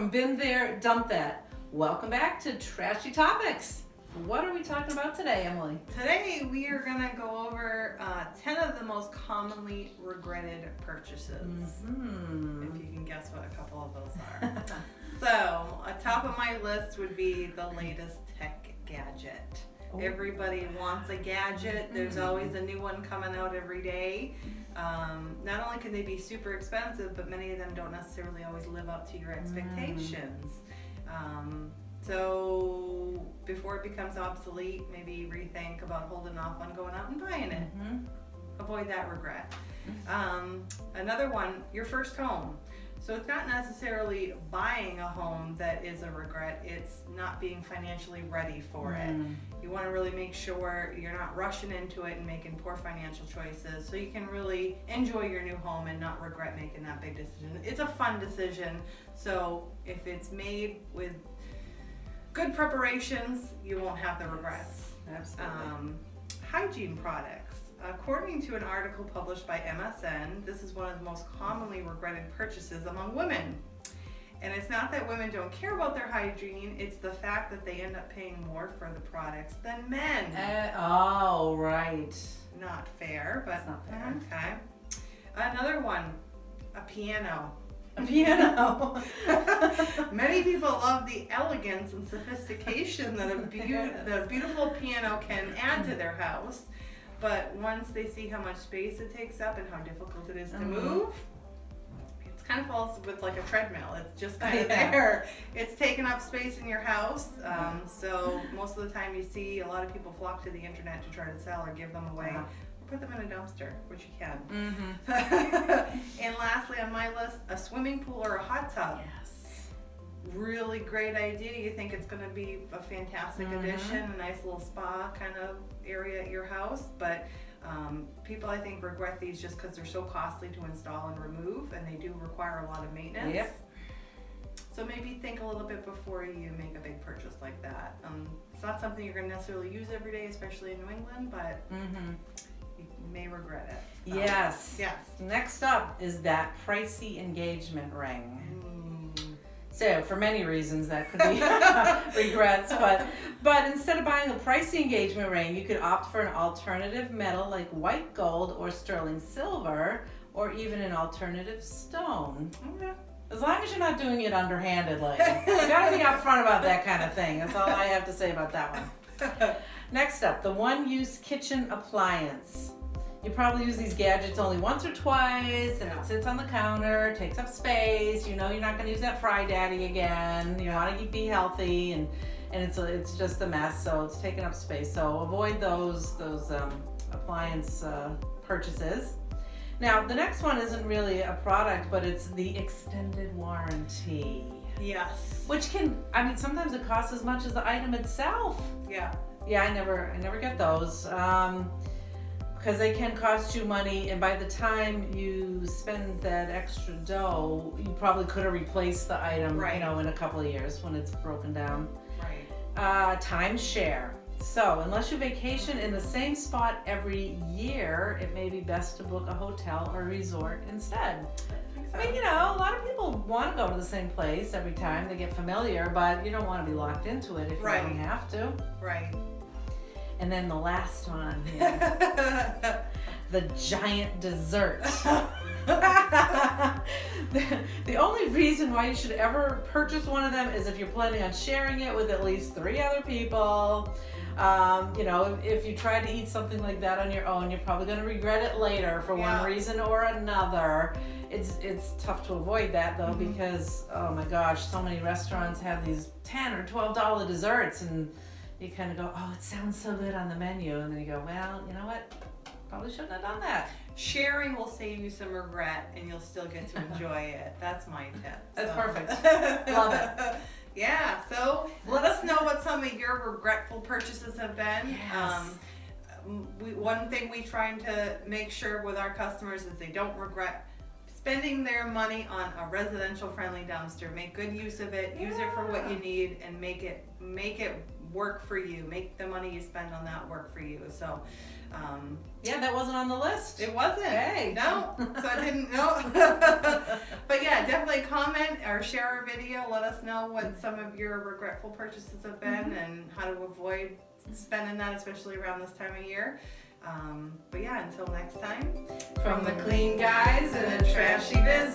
from Been There, Dump That. Welcome back to Trashy Topics. What are we talking about today, Emily? Today we are going to go over 10 of the most commonly regretted purchases. Mm-hmm. If you can guess what a couple of those are. So, top of my list would be the latest tech gadget. Oh. Everybody wants a gadget. There's always a new one coming out every day. Not only can they be super expensive, but many of them don't necessarily always live up to your expectations. So before it becomes obsolete, maybe rethink about holding off on going out and buying it. Avoid that regret. Another one, your first home. So it's not necessarily buying a home that is a regret, it's not being financially ready for it. You want to really make sure you're not rushing into it and making poor financial choices so you can really enjoy your new home and not regret making that big decision. It's a fun decision, so if it's made with good preparations, you won't have the regrets. Absolutely. Hygiene products. According to an article published by MSN, this is one of the most commonly regretted purchases among women. And it's not that women don't care about their hygiene, it's the fact that they end up paying more for the products than men. Oh, right. Not fair, but it's not fair. Okay. Another one, a piano. A piano. Many people love the elegance and sophistication that the beautiful piano can add to their house, but once they see how much space it takes up and how difficult it is to move, it kind of falls with like a treadmill. It's just kind of there. It's taking up space in your house, so most of the time you see a lot of people flock to the internet to try to sell or give them away. Put them in a dumpster, which you can. And lastly on my list, a swimming pool or a hot tub. Yes. Really great idea. You think it's going to be a fantastic addition, a nice little spa kind of area at your house, but people I think regret these just because they're so costly to install and remove, and they do require a lot of maintenance. Yep. So maybe think a little bit before you make a big purchase like that. It's not something you're going to necessarily use every day, especially in New England, but you may regret it. So, yes. Yes. Next up is that pricey engagement ring. So for many reasons that could be regrets, but instead of buying a pricey engagement ring, you could opt for an alternative metal like white gold or sterling silver, or even an alternative stone. Okay. As long as you're not doing it underhandedly. You gotta be upfront about that kind of thing. That's all I have to say about that one. Next up, the one-use kitchen appliance. You probably use these gadgets only once or twice, and it sits on the counter, takes up space. You know you're not going to use that Fry Daddy again. You want to be healthy, and it's just a mess, so it's taking up space. So avoid those appliance purchases. Now, the next one isn't really a product, but it's the extended warranty. Yes. Which sometimes it costs as much as the item itself. Yeah. Yeah, I never get those because they can cost you money, and by the time you spend that extra dough, you probably could have replaced the item, in a couple of years when it's broken down. Right. Timeshare. So, unless you vacation in the same spot every year, it may be best to book a hotel or resort instead. I mean, a lot of people want to go to the same place every time. They get familiar, but you don't want to be locked into it if you don't have to. Right. And then the last one, the giant dessert. The only reason why you should ever purchase one of them is if you're planning on sharing it with at least 3 other people. If you try to eat something like that on your own, you're probably going to regret it later for one reason or another. It's tough to avoid that though, because oh my gosh, so many restaurants have these $10 or $12 desserts, and you kind of go, oh, it sounds so good on the menu, and then you go, well, you know what? Probably shouldn't have done that. Sharing will save you some regret, and you'll still get to enjoy it. That's my tip. That's perfect. Love it. Yeah, so let us know what some of your regretful purchases have been. Yes. One thing we try to make sure with our customers is they don't regret spending their money on a residential friendly dumpster. Make good use of it, use it for what you need, and make it work for you. Make the money you spend on that work for you. So that wasn't on the list. It wasn't. Hey. No. So I didn't know. But yeah, definitely comment. or share our video. Let us know what some of your regretful purchases have been and how to avoid spending that, especially around this time of year. But yeah, until next time, From the clean guys in a trashy business.